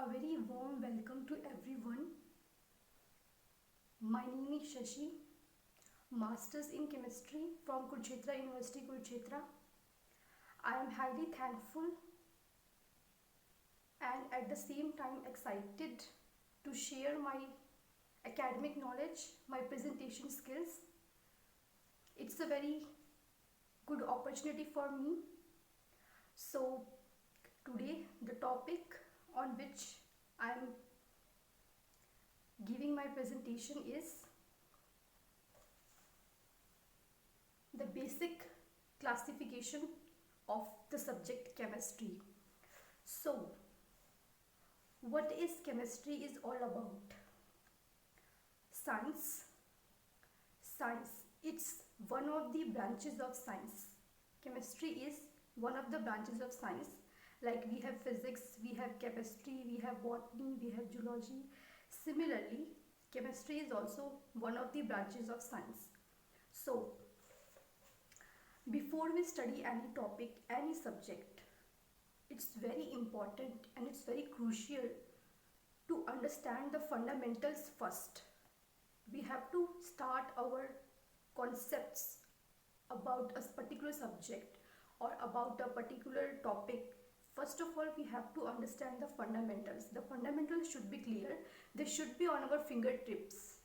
A very warm welcome to everyone. My name is Shashi, Masters in Chemistry from Kurukshetra University, Kurukshetra. I am highly thankful and at the same time excited to share my academic knowledge, my presentation skills. It's a very good opportunity for me. So, today the topic on which I am giving my presentation is the basic classification of the subject chemistry. So, what is chemistry is all about? Science. It's one of the branches of science. Chemistry is one of the branches of science. Like we have physics, we have chemistry, we have botany, we have geology. Similarly, chemistry is also one of the branches of science. So, before we study any topic, any subject, it's very important and it's very crucial to understand the fundamentals first. We have to start our concepts about a particular subject or about a particular topic. First of all, we have to understand the fundamentals. The fundamentals should be clear. They should be on our fingertips.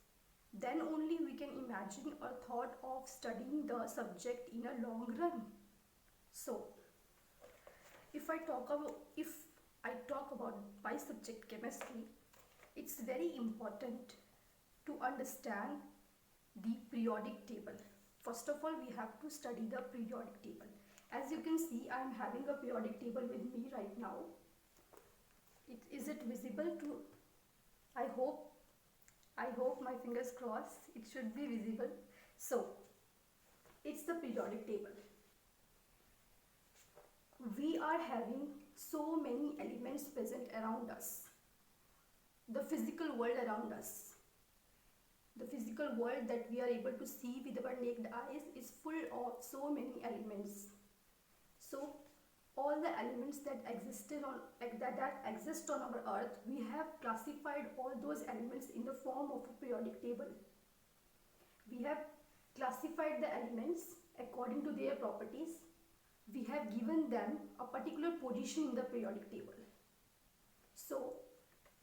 Then only we can imagine or thought of studying the subject in a long run. So, if I talk about my subject chemistry, it's very important to understand the periodic table. First of all, we have to study the periodic table. As you can see, I am having a periodic table with me right now. Is it visible to? I hope my fingers crossed. It should be visible. So, it's the periodic table. We are having so many elements present around us. The physical world around us. The physical world that we are able to see with our naked eyes is full of so many elements. So, all the elements that exist on our earth, we have classified all those elements in the form of a periodic table. We have classified the elements according to their properties. We have given them a particular position in the periodic table. So,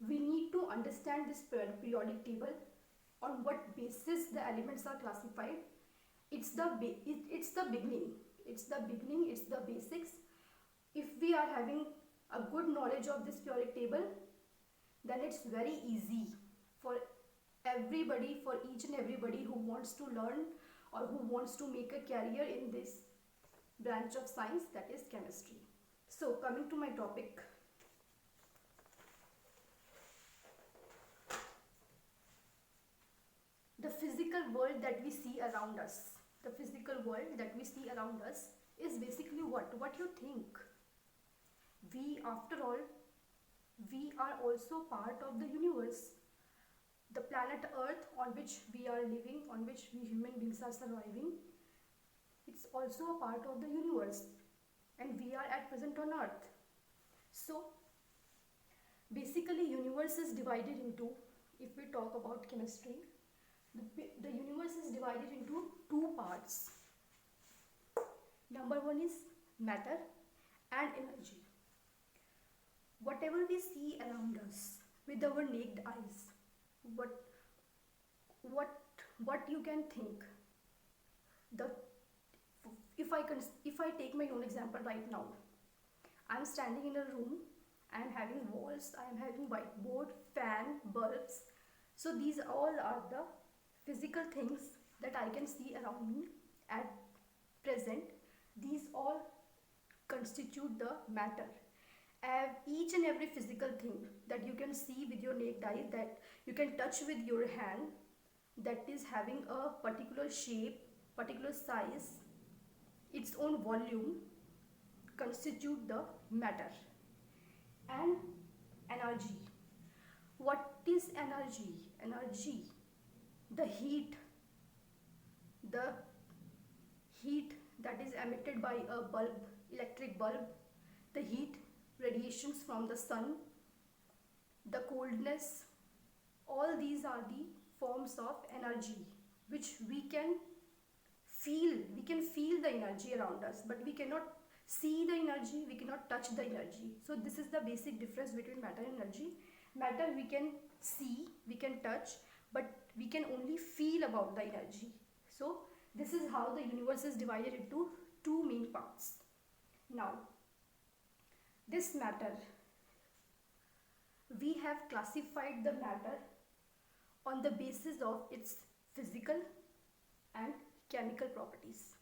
we need to understand this periodic table, on what basis the elements are classified. It's the beginning. It's the basics. If we are having a good knowledge of this periodic table, then it's very easy for everybody, for each and everybody who wants to learn or who wants to make a career in this branch of science, that is chemistry. So, coming to my topic. The physical world that we see around us. The physical world that we see around us is basically what? What you think? After all, we are also part of the universe. The planet Earth on which we are living, on which we human beings are surviving, it's also a part of the universe. And we are at present on Earth. So, basically universe is divided into, if we talk about chemistry, the universe is divided into two parts. Number one is matter and energy. Whatever we see around us with our naked eyes, what you can think. If I take my own example right now, I am standing in a room. I am having walls. I am having whiteboard, fan, bulbs. So these all are the physical things that I can see around me at present. These all constitute the matter. Each and every physical thing that you can see with your naked eye, that you can touch with your hand, that is having a particular shape, particular size, its own volume, constitute the matter. And energy. What is energy? Energy, the heat that is emitted by a bulb, electric bulb, the heat radiations from the sun, the coldness, all these are the forms of energy which we can feel. We can feel the energy around us, but we cannot see the energy, we cannot touch the energy. So this is the basic difference between matter and energy. Matter we can see, we can touch, but we can only feel about the energy. So this is how the universe is divided into two main parts. Now, this matter, we have classified the matter on the basis of its physical and chemical properties.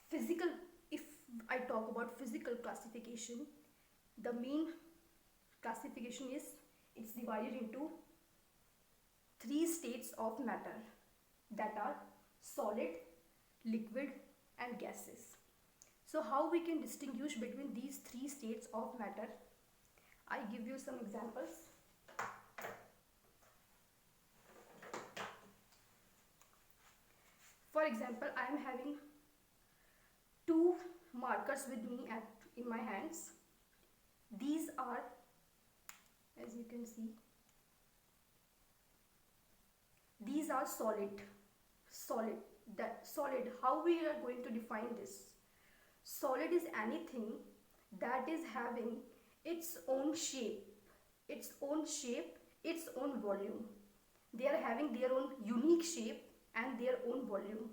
Physical, if I talk about physical classification, the main classification is it's divided into three states of matter, that are solid, liquid and gases. So how we can distinguish between these three states of matter? I give you some examples. For example, I am having two markers with me in my hands. These are, as you can see, these are solid. Solid, how we are going to define this? Solid is anything that is having its own shape, its own volume. They are having their own unique shape and their own volume.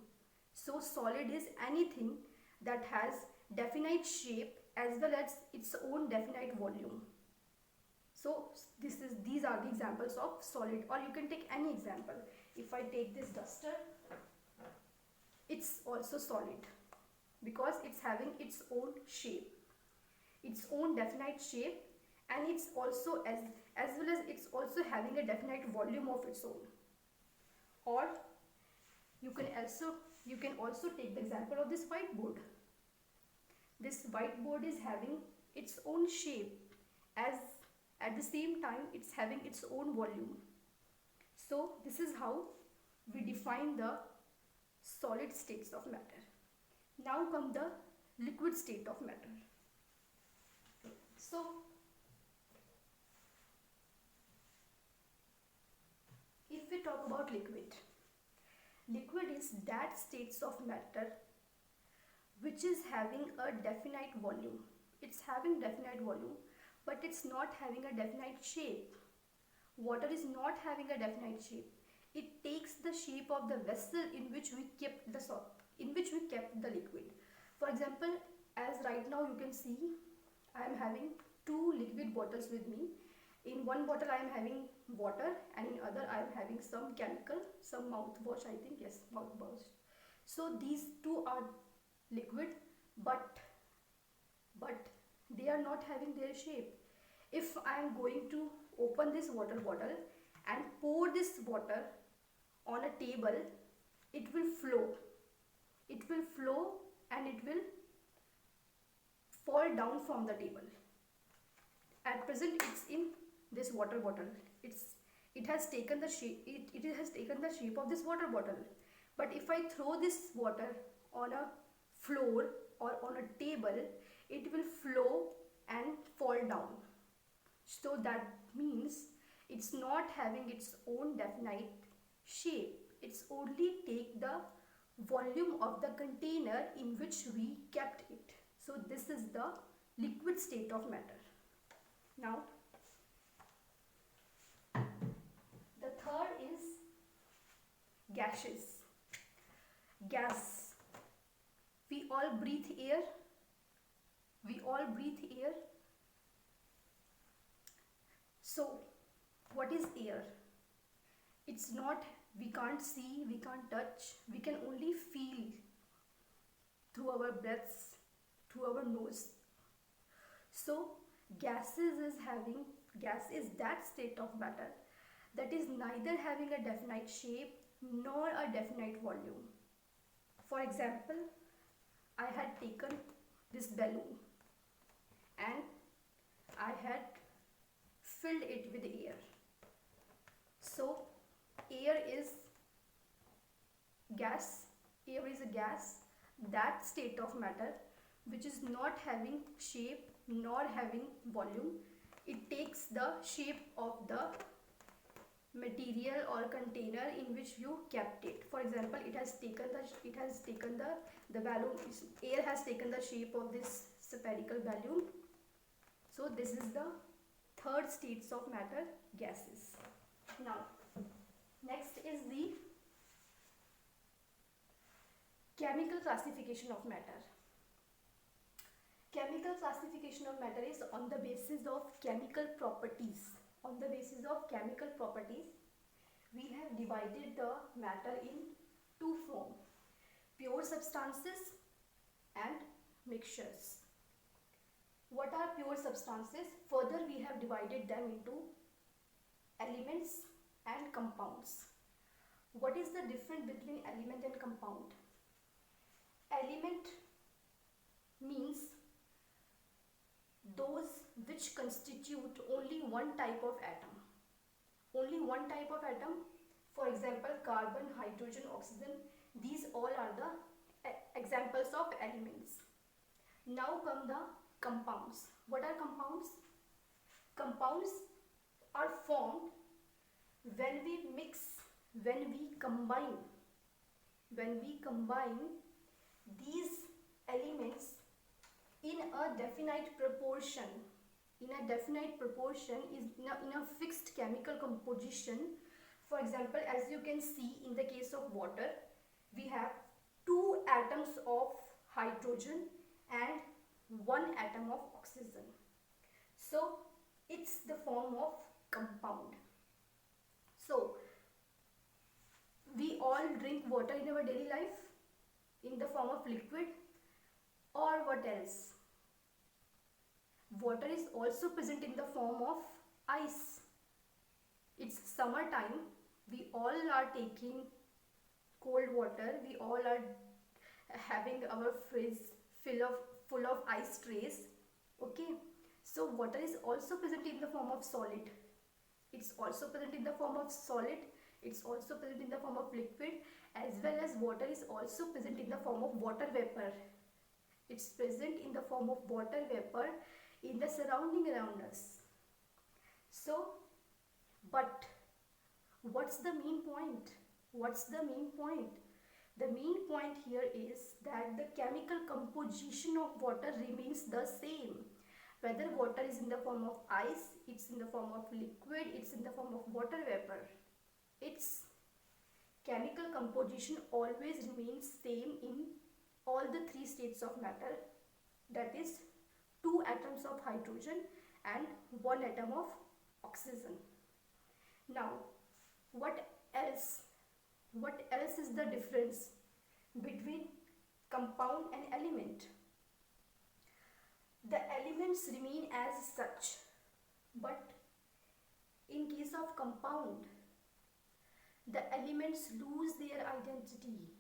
So solid is anything that has definite shape as well as its own definite volume. So these are the examples of solid, or you can take any example. If I take this duster, it's also solid because it's having its own shape, its own definite shape, and it's also as well as it's also having a definite volume of its own. Or you can also take the example of this whiteboard. This whiteboard is having its own shape, as at the same time it's having its own volume. So this is how we define the solid states of matter. Now come the liquid state of matter. So if we talk about liquid is that states of matter which is having a definite volume. It's having definite volume, but it's not having a definite shape. Water is not having a definite shape. It takes the shape of the vessel in which we kept the liquid. For example, as right now you can see, I am having two liquid bottles with me. In one bottle I am having water, and in other I am having some chemical, some mouthwash, I think, yes, mouthwash. So these two are liquid, but they are not having their shape. If I am going to open this water bottle and pour this water on a table, it will flow. It will flow and it will fall down from the table. At present it's in this water bottle. It has taken the shape. It has taken the shape of this water bottle. But if I throw this water on a floor or on a table, it will flow and fall down. So that means it's not having its own definite shape. It's only take the volume of the container in which we kept it. So this is the liquid state of matter. Now the third is gases. Gas. We all breathe air. So what is air? It's not, we can't see, we can't touch, we can only feel through our breaths, through our nose. So gas is that state of matter that is neither having a definite shape nor a definite volume. For example, I had taken this balloon and I had filled it with air. So air is gas. Air is a gas, that state of matter which is not having shape nor having volume. it takes the shape of the material or container in which you kept it. For example, it has taken the balloon, air has taken the shape of this spherical balloon. So this is the third states of matter, gases. Now next is the chemical classification of matter. Chemical classification of matter is on the basis of chemical properties. On the basis of chemical properties, we have divided the matter in two forms: pure substances and mixtures. What are pure substances? Further, we have divided them into elements and compounds. What is the difference between element and compound? Element means those which constitute only one type of atom. Only one type of atom. For example, carbon, hydrogen, oxygen. These all are the examples of elements. Now come the compounds. What are compounds? Compounds are formed when we mix, when we combine these elements in a definite proportion. In a definite proportion is in a fixed chemical composition. For example, as you can see in the case of water, we have 2 atoms of hydrogen and 1 atom of oxygen. So it's the form of compound. So we all drink water in our daily life in the form of liquid, or what else? Water is also present in the form of ice. It's summertime, we all are taking cold water, we all are having our fridge full of ice trays. Okay, so water is also present in the form of solid. It's also present in the form of solid, it's also present in the form of liquid, as well as water is also present in the form of water vapor. It's present in the form of water vapor in the surrounding around us. So, but what's the main point? What's the main point? The main point here is that the chemical composition of water remains the same. Whether water is in the form of ice, it's in the form of liquid, it's in the form of water vapor. Its chemical composition always remains same in all the 3 states of matter, that is 2 atoms of hydrogen and 1 atom of oxygen. Now, what else is the difference between compound and element? The elements remain as such, but in case of compound, the elements lose their identity.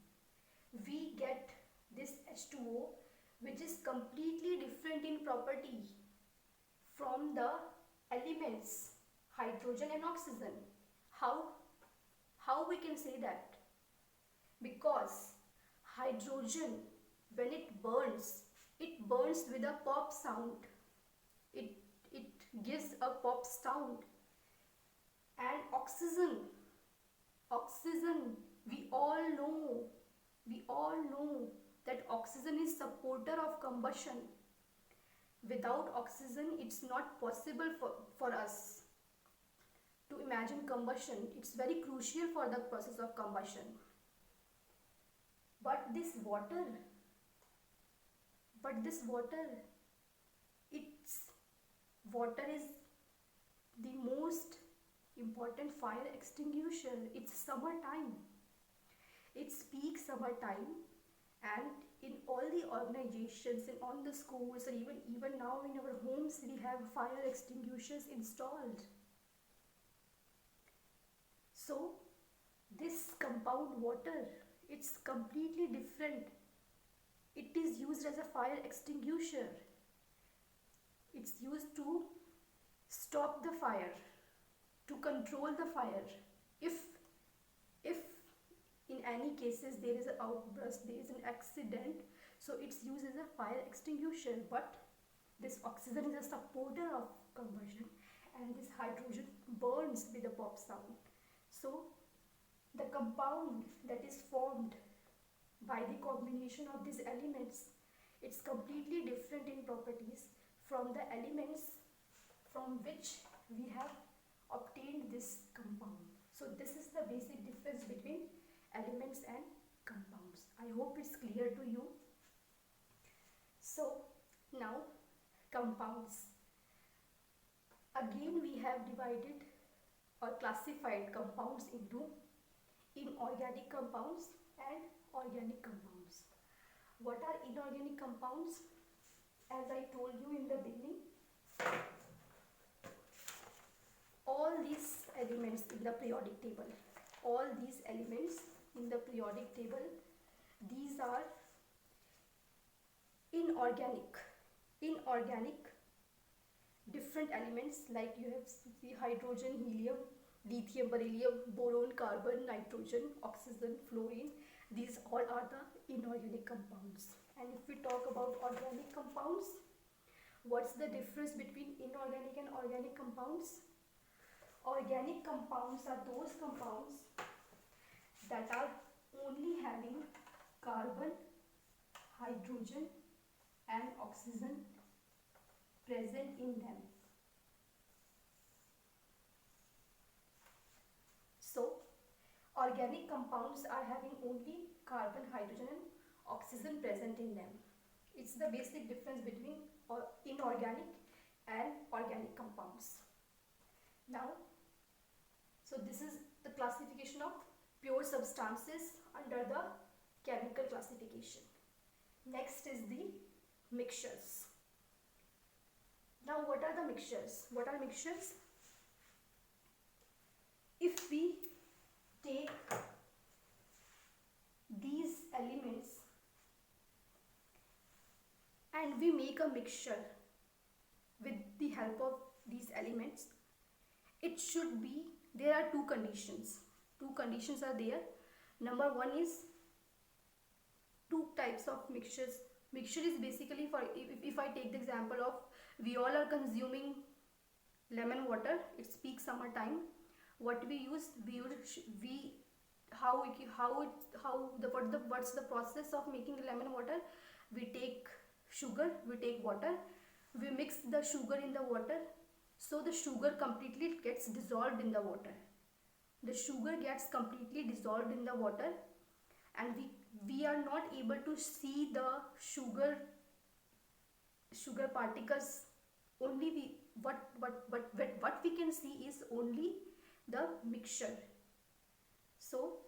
We get this H2O, which is completely different in property from the elements hydrogen and oxygen. How we can say that? Because hydrogen, when it burns with a pop sound. It gives a pop sound. And oxygen, we all know that oxygen is supporter of combustion. Without oxygen, it's not possible for us to imagine combustion. It's very crucial for the process of combustion. But this water, water is the most important fire extinguisher. It's summertime. It's peak summertime, and in all the organizations and on the schools, and even now in our homes, we have fire extinguishers installed. So this compound water, it's completely different. It is used as a fire extinguisher. It's used to stop the fire, to control the fire. If in any cases there is an outburst, there is an accident, so it's used as a fire extinguisher. But This oxygen is a supporter of conversion, and this hydrogen burns with a pop sound. So the compound that is formed by the combination of these elements, it's completely different in properties from the elements from which we have obtained this compound. So this is the basic difference between elements and compounds. I hope it's clear to you. So now compounds. Again we have divided or classified compounds into inorganic compounds and organic compounds. What are inorganic compounds? As I told you in the beginning, all these elements in the periodic table, all these elements in the periodic table, these are inorganic. Inorganic different elements, like you have the hydrogen, helium, lithium, beryllium, boron, carbon, nitrogen, oxygen, fluorine. These all are the inorganic compounds. And if we talk about organic compounds, what's the difference between inorganic and organic compounds? Organic compounds are those compounds that are only having carbon, hydrogen and oxygen present in them. So organic compounds are having only carbon, hydrogen and oxygen present in them. It's the basic difference between inorganic and organic compounds. Now, so this is the classification of pure substances under the chemical classification. Next is the mixtures. Now what are the mixtures? What are mixtures? If we take these elements and we make a mixture with the help of these elements, it should be, there are two conditions. Two conditions are there. Number one is two types of mixtures. Mixture is basically, for if I take the example of, we all are consuming lemon water, it's peak summer time. What we use, what's the process of making lemon water? We take sugar, we take water, we mix the sugar in the water, so the sugar completely gets dissolved in the water. The sugar gets completely dissolved in the water, and we are not able to see the sugar particles. Only what we can see is only the mixture. So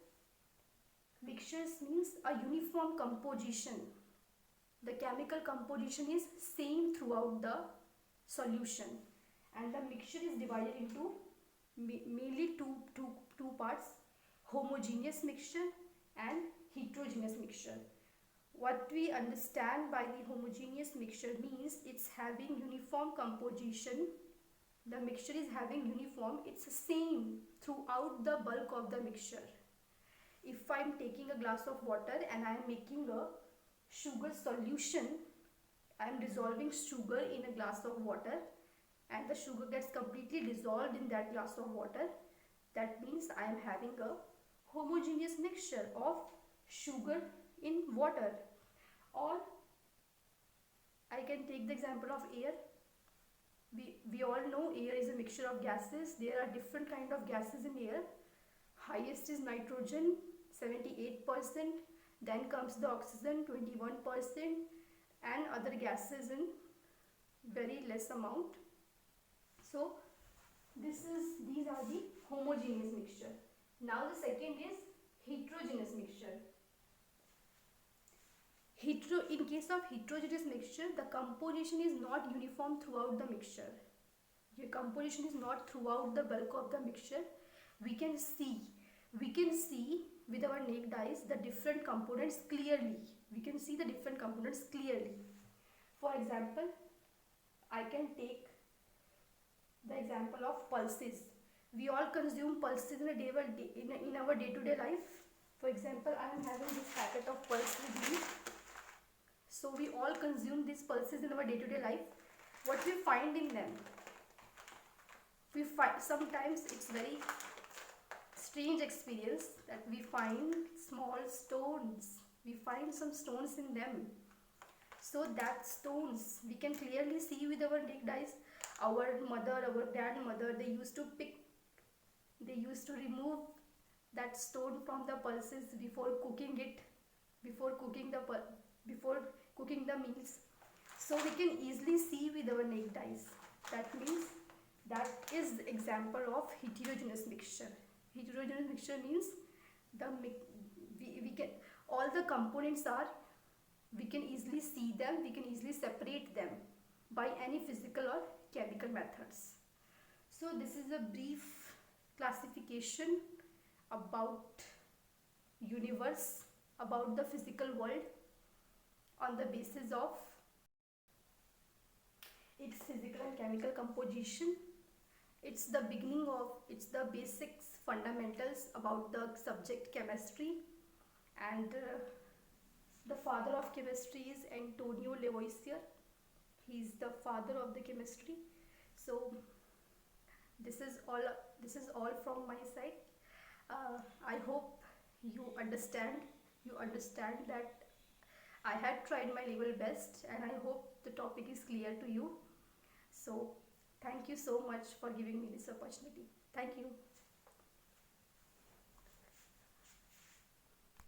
mixtures means a uniform composition. The chemical composition is same throughout the solution, and the mixture is divided into mainly two parts: homogeneous mixture and heterogeneous mixture. What we understand by the homogeneous mixture means it's having uniform composition. The mixture is having uniform, it's same throughout the bulk of the mixture. If I'm taking a glass of water and I am making a sugar solution, I am dissolving sugar in a glass of water, and the sugar gets completely dissolved in that glass of water, that means I am having a homogeneous mixture of sugar in water. Or I can take the example of air. We all know air is a mixture of gases. There are different kind of gases in air. Highest is nitrogen, 78%. Then comes the oxygen, 21%, and other gases in very less amount. So these are the homogeneous mixture. Now the second is heterogeneous mixture. In case of heterogeneous mixture, the composition is not uniform throughout the mixture. The composition is not throughout the bulk of the mixture. We can see with our naked eyes the different components clearly. We can see the different components clearly. For example, I can take the example of pulses. We all consume pulses in our day-to-day life. For example, I am having this packet of pulses with me. So we all consume these pulses in our day-to-day life. what we find in them. We find sometimes it's very strange experience that we find small stones. We find some stones in them. So that stones we can clearly see with our naked eyes. Our mother, our grandmother, they used to remove that stone from the pulses before cooking it, before cooking before cooking the meals. So we can easily see with our naked eyes. That means that is example of heterogeneous mixture. Heterogeneous mixture means we can, all the components are, we can easily see them, we can easily separate them by any physical or chemical methods. So this is a brief classification about universe, about the physical world on the basis of its physical and chemical composition. It's the beginning of, it's the basics, fundamentals about the subject chemistry. And the father of chemistry is Antonio Lavoisier. He is the father of the chemistry. So this is all from my side. I hope you understand that I had tried my level best, and I hope the topic is clear to you. So thank you so much for giving me this opportunity. Thank you.